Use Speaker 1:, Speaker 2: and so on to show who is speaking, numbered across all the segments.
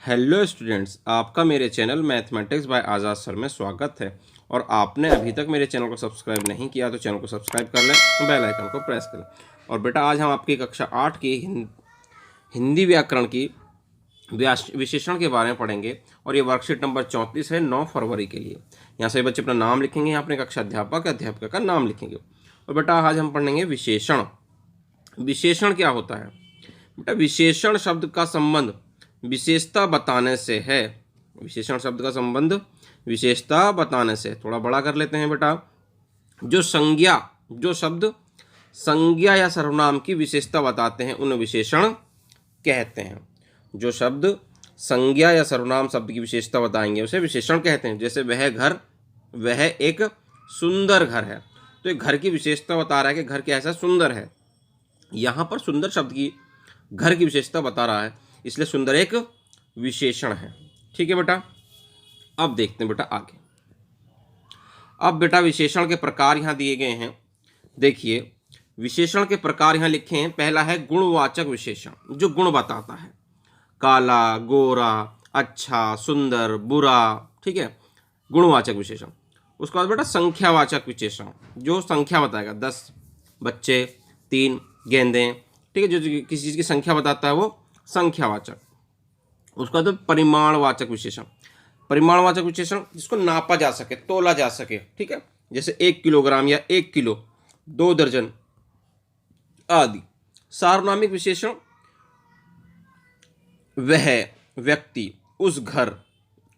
Speaker 1: Hello students, आपका मेरे channel mathematics bye आज़ाद sir में स्वागत है। और आपने अभी तक मेरे चैनल को सब्सक्राइब नहीं किया तो चैनल को सब्सक्राइब कर लें, बेल आइकन को प्रेस करें। और बेटा आज हम आपकी कक्षा 8 की हिंदी व्याकरण की विशेषण के बारे में पढ़ेंगे। और ये वर्कशीट नंबर 34 है 9 फरवरी के लिए। यहाँ से बच्चे अपना नाम लिखेंगे, यहाँ अपने कक्षा अध्यापक अध्यापिका का नाम लिखेंगे। और बेटा आज हम पढ़ेंगे विशेषण। विशेषण क्या होता है बेटा? विशेषण शब्द का संबंध विशेषता बताने से है। विशेषण शब्द का संबंध विशेषता बताने से, थोड़ा बड़ा कर लेते हैं बेटा। जो शब्द संज्ञा या सर्वनाम की विशेषता बताते हैं उन्हें विशेषण कहते हैं। जो शब्द संज्ञा या सर्वनाम शब्द की विशेषता बताएंगे उसे विशेषण कहते हैं। जैसे वह एक सुंदर घर है, तो एक घर की विशेषता बता रहा है कि घर कैसा सुंदर है। यहाँ पर सुंदर शब्द की घर की विशेषता बता रहा है, इसलिए सुंदर एक विशेषण है। ठीक है बेटा, अब देखते हैं बेटा आगे। अब बेटा विशेषण के प्रकार यहाँ दिए गए हैं। देखिए विशेषण के प्रकार यहाँ लिखे हैं। पहला है गुणवाचक विशेषण, जो गुण बताता है। काला, गोरा, अच्छा, सुंदर, बुरा। ठीक है, गुणवाचक विशेषण। उसके बाद बेटा संख्यावाचक विशेषण, जो संख्या बताएगा। 10 बच्चे, 3 गेंदें। ठीक है, जो किसी चीज़ की संख्या बताता है वो संख्यावाचक। उसका तो परिमाणवाचक विशेषण। परिमाणवाचक विशेषण जिसको नापा जा सके, तोला जा सके। ठीक है, जैसे 1 किलोग्राम या 1 किलो, 2 दर्जन आदि। सार्वनामिक विशेषण वह व्यक्ति, उस घर,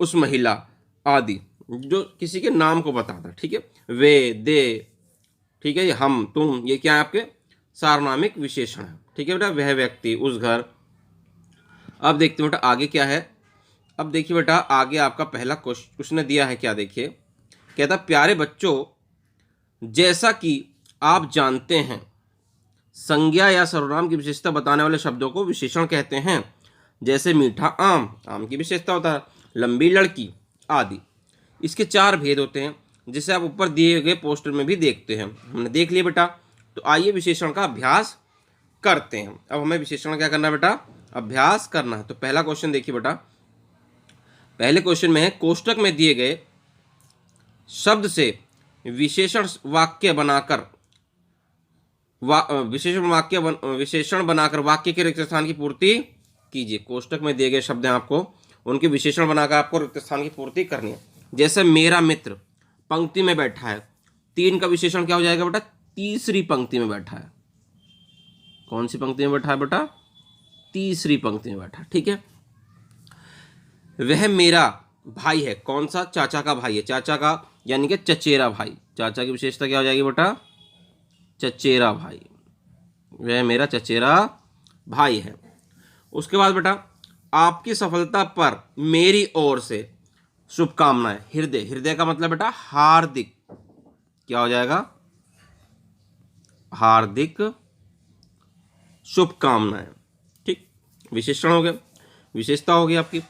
Speaker 1: उस महिला आदि, जो किसी के नाम को बताता है। ठीक है, वे, दे, ठीक है, हम, तुम, ये क्या है आपके सार्वनामिक विशेषण है। ठीक है बेटा, वह व्यक्ति, उस घर। अब देखते हैं बेटा आगे क्या है। अब देखिए बेटा आगे आपका पहला क्वेश्चन दिया है। क्या देखिए, कहता प्यारे बच्चों, जैसा कि आप जानते हैं संज्ञा या सर्वनाम की विशेषता बताने वाले शब्दों को विशेषण कहते हैं। जैसे मीठा आम, आम की विशेषता होता है। लंबी लड़की आदि। इसके 4 भेद होते हैं, जिसे आप ऊपर दिए गए पोस्टर में भी देखते हैं। हमने देख लिया बेटा, तो आइए विशेषण का अभ्यास करते हैं। अब हमें विशेषण क्या करना है बेटा? अभ्यास करना है। तो पहला क्वेश्चन देखिए बेटा, पहले क्वेश्चन में है कोष्टक में दिए गए शब्द से विशेषण वाक्य बनाकर विशेषण बनाकर वाक्य के रिक्त स्थान की पूर्ति कीजिए। कोष्टक में दिए गए शब्द हैं, आपको उनके विशेषण बनाकर आपको रिक्त स्थान की पूर्ति करनी है। जैसे मेरा मित्र पंक्ति में बैठा है, 3 का विशेषण क्या हो जाएगा बेटा? तीसरी पंक्ति में बैठा है। कौन सी पंक्ति में बैठा है बेटा? तीसरी पंक्ति में बैठा। ठीक है, वह मेरा भाई है। कौन सा? चाचा का भाई है। चाचा का यानी कि चचेरा भाई। चाचा की विशेषता क्या हो जाएगी बेटा? चचेरा भाई। वह मेरा चचेरा भाई है। उसके बाद बेटा आपकी सफलता पर मेरी ओर से शुभकामनाएं। हृदय, हृदय का मतलब बेटा हार्दिक। क्या हो जाएगा? हार्दिक शुभकामनाएं। ठीक, विशेषण हो गया, विशेषता हो गई आपकी।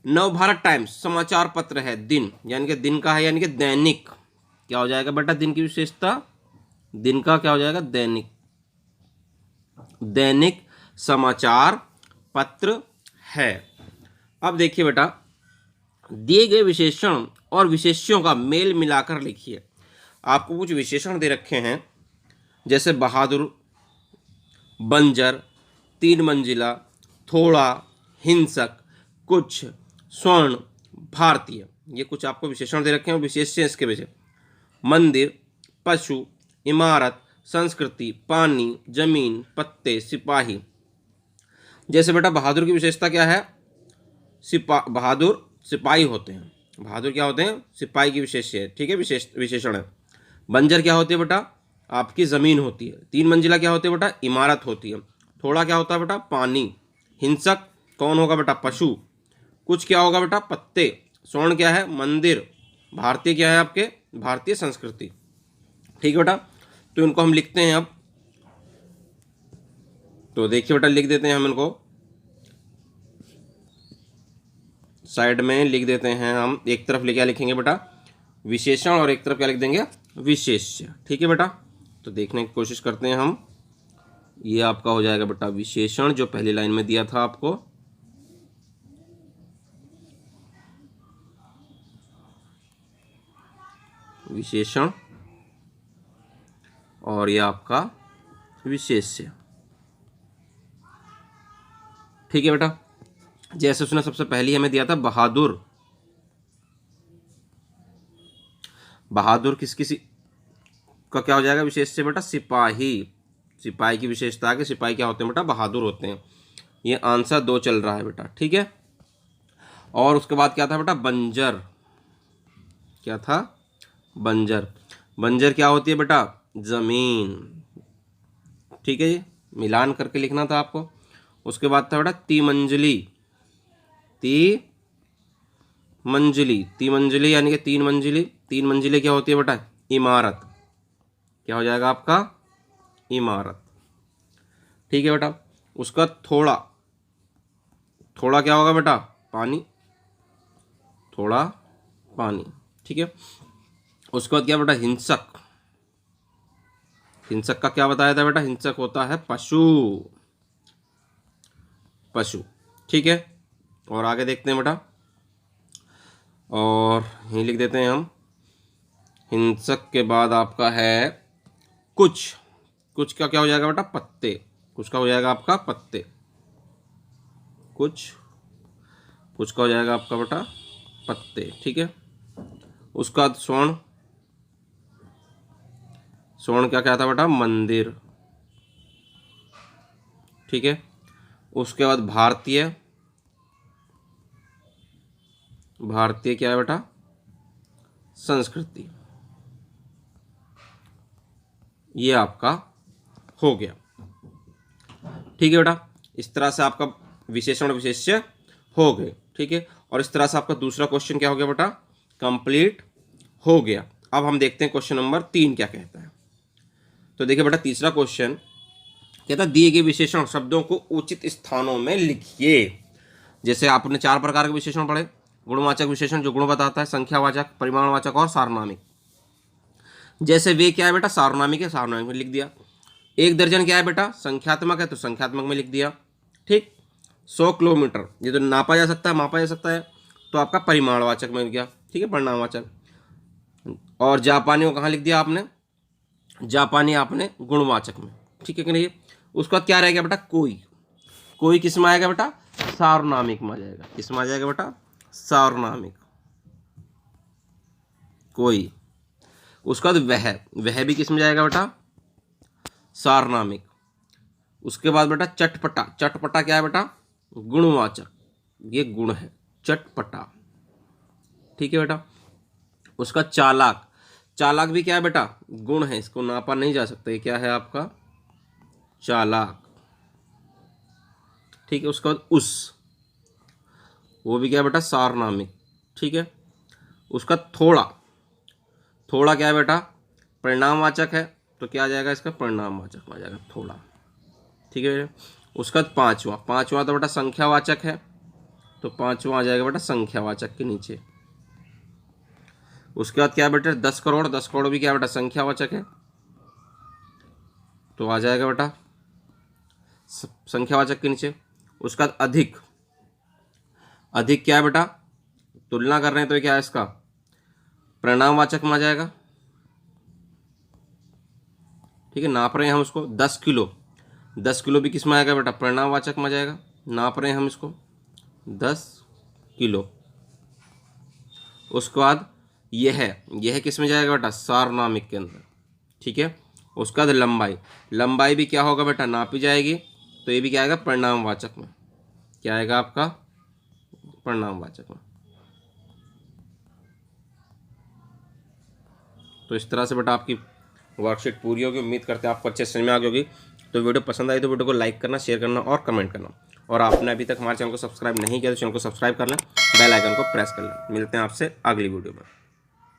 Speaker 1: नवभारत टाइम्स समाचार पत्र है। दिन यानी कि दिन का है, यानी कि दैनिक। क्या हो जाएगा बेटा दिन की विशेषता? दिन का क्या हो जाएगा? दैनिक। दैनिक समाचार पत्र है। अब देखिए बेटा दिए गए विशेषण और विशेष्यों का मेल मिलाकर लिखिए। आपको कुछ विशेषण दे रखे हैं, जैसे बहादुर, बंजर, 3 मंजिला, थोड़ा, हिंसक, कुछ, स्वर्ण, भारतीय। ये कुछ आपको विशेषण दे रखे हैं। विशेष्य इसके वजह मंदिर, पशु, इमारत, संस्कृति, पानी, जमीन, पत्ते, सिपाही। जैसे बेटा बहादुर की विशेषता क्या है? बहादुर सिपाही होते हैं। बहादुर क्या होते हैं? सिपाही की विशेष्य है। ठीक है, विशेषण है। बंजर क्या होती है बेटा? आपकी ज़मीन होती है। 3 मंजिला क्या होती है बेटा? इमारत होती है। थोड़ा क्या होता है बेटा? पानी। हिंसक कौन होगा बेटा? पशु। कुछ क्या होगा बेटा? पत्ते। स्वर्ण क्या है? मंदिर। भारतीय क्या है आपके? भारतीय संस्कृति। ठीक है बेटा, तो इनको हम लिखते हैं अब। तो देखिए बेटा लिख देते हैं हम इनको, साइड में लिख देते हैं हम। एक तरफ क्या लिखेंगे बेटा? विशेषण, और एक तरफ क्या लिख देंगे? विशेष्य। ठीक है बेटा, तो देखने की कोशिश करते हैं हम। ये आपका हो जाएगा बेटा विशेषण, जो पहली लाइन में दिया था आपको। विशेषण और ये आपका विशेष्य। ठीक है बेटा। जैसे उसने सबसे पहले हमें दिया था बहादुर। बहादुर किसी का क्या हो जाएगा विशेष्य बेटा? सिपाही। सिपाही की विशेषता है कि सिपाही क्या होते हैं बेटा? बहादुर होते हैं। ये आंसर 2 चल रहा है बेटा। ठीक है। और उसके बाद क्या था बेटा? बंजर। क्या था? बंजर। बंजर क्या होती है बेटा? जमीन। ठीक है, ये मिलान करके लिखना था आपको। उसके बाद था बेटा तिमंजली। तिमंजली। तिमंजली यानी कि 3 मंजिली। 3 मंजिले क्या होती है बेटा? इमारत। क्या हो जाएगा आपका? इमारत। ठीक है बेटा। उसका थोड़ा। थोड़ा क्या होगा बेटा? पानी। थोड़ा पानी। ठीक है। उसके बाद क्या बेटा? हिंसक। हिंसक का क्या बताया था बेटा? हिंसक होता है पशु। पशु। ठीक है। और आगे देखते हैं बेटा, और यही लिख देते हैं हम। हिंसक के बाद आपका है कुछ। कुछ का क्या हो जाएगा बेटा? पत्ते। कुछ का हो जाएगा आपका पत्ते। कुछ। कुछ का हो जाएगा आपका बेटा पत्ते। ठीक है। उसका स्वर्ण। स्वर्ण क्या था बेटा? मंदिर। ठीक है। उसके बाद भारतीय। भारतीय क्या है बेटा? संस्कृति। ये आपका हो गया। ठीक है बेटा। इस तरह से आपका विशेषण विशेष्य हो गए। ठीक है। और इस तरह से आपका दूसरा क्वेश्चन क्या हो गया बेटा? कंप्लीट हो गया। अब हम देखते हैं क्वेश्चन नंबर 3 क्या कहता है। तो देखिए बेटा, तीसरा क्वेश्चन कहता है दिए गए विशेषण शब्दों को उचित स्थानों में लिखिए। जैसे आपने 4 प्रकार के विशेषण पढ़े। गुणवाचक विशेषण जो गुण बताता है, संख्यावाचक, परिमाणवाचक और सार्वनामिक। जैसे वे क्या है बेटा? सार्वनामिक है, सार्वनामिक में लिख दिया। 1 दर्जन क्या है बेटा? संख्यात्मक है, तो संख्यात्मक में लिख दिया। ठीक। 100 किलोमीटर ये तो नापा जा सकता है, मापा जा सकता है, तो आपका परिमाणवाचक में लिख गया। ठीक है, परिमाणवाचक। और जापानी को कहाँ लिख दिया आपने? जापानी आपने गुणवाचक में। ठीक है कि नहीं? उसके बाद क्या रह गया बेटा? कोई। कोई किस में आएगा बेटा? सार्वनामिक में आ जाएगा। किस में आ जाएगा बेटा? सार्वनामिक। कोई। उसके बाद वह भी किस में जाएगा बेटा? सार्वनामिक। उसके बाद बेटा चटपटा। चटपटा क्या है बेटा? गुणवाचक। ये गुण है, चटपटा। ठीक है बेटा। उसका चालाक। चालाक भी क्या है बेटा? गुण है, इसको नापा नहीं जा सकता। ये क्या है आपका? चालाक। ठीक है। उसके बाद उस, वो भी क्या है बेटा? सार्वनामिक। ठीक है। उसका थोड़ा। थोड़ा क्या है बेटा? परिणामवाचक है, तो क्या आ जाएगा इसका? परिणामवाचक में आ जाएगा थोड़ा। ठीक है बेटा। उसका पांचवा। पांचवा तो बेटा संख्यावाचक है, तो पांचवा आ जाएगा बेटा संख्यावाचक के नीचे। उसके बाद क्या है बेटा? 10 करोड़। 10 करोड़ भी क्या है बेटा? संख्यावाचक है, तो आ जाएगा बेटा संख्यावाचक के नीचे। उसका बाद अधिक। अधिक क्या है बेटा? तुलना कर रहे हैं तो क्या है इसका? परिणामवाचक में आ जाएगा। ठीक है। नाप रहे हैं हम उसको 10 किलो। 10 किलो भी किस में आएगा बेटा? परिणामवाचक में आ जाएगा। नाप रहे हैं हम इसको 10 किलो। उसके बाद यह किस में जाएगा बेटा? सार्वनामिक के अंदर। ठीक है। उसके बाद लंबाई। लंबाई भी क्या होगा बेटा? नापी जाएगी, तो ये भी क्या आएगा? परिणामवाचक में। क्या आएगा आपका? परिणामवाचक में। तो इस तरह से बेटा आपकी वर्कशीट पूरी होगी। उम्मीद करते हैं आपको अच्छे समझ में आ गई होगी। तो वीडियो पसंद आई तो वीडियो को लाइक करना, शेयर करना और कमेंट करना। और आपने अभी तक हमारे चैनल को सब्सक्राइब नहीं किया तो चैनल को सब्सक्राइब कर लें, बेल आइकन को प्रेस कर लें। मिलते हैं आपसे अगली वीडियो में।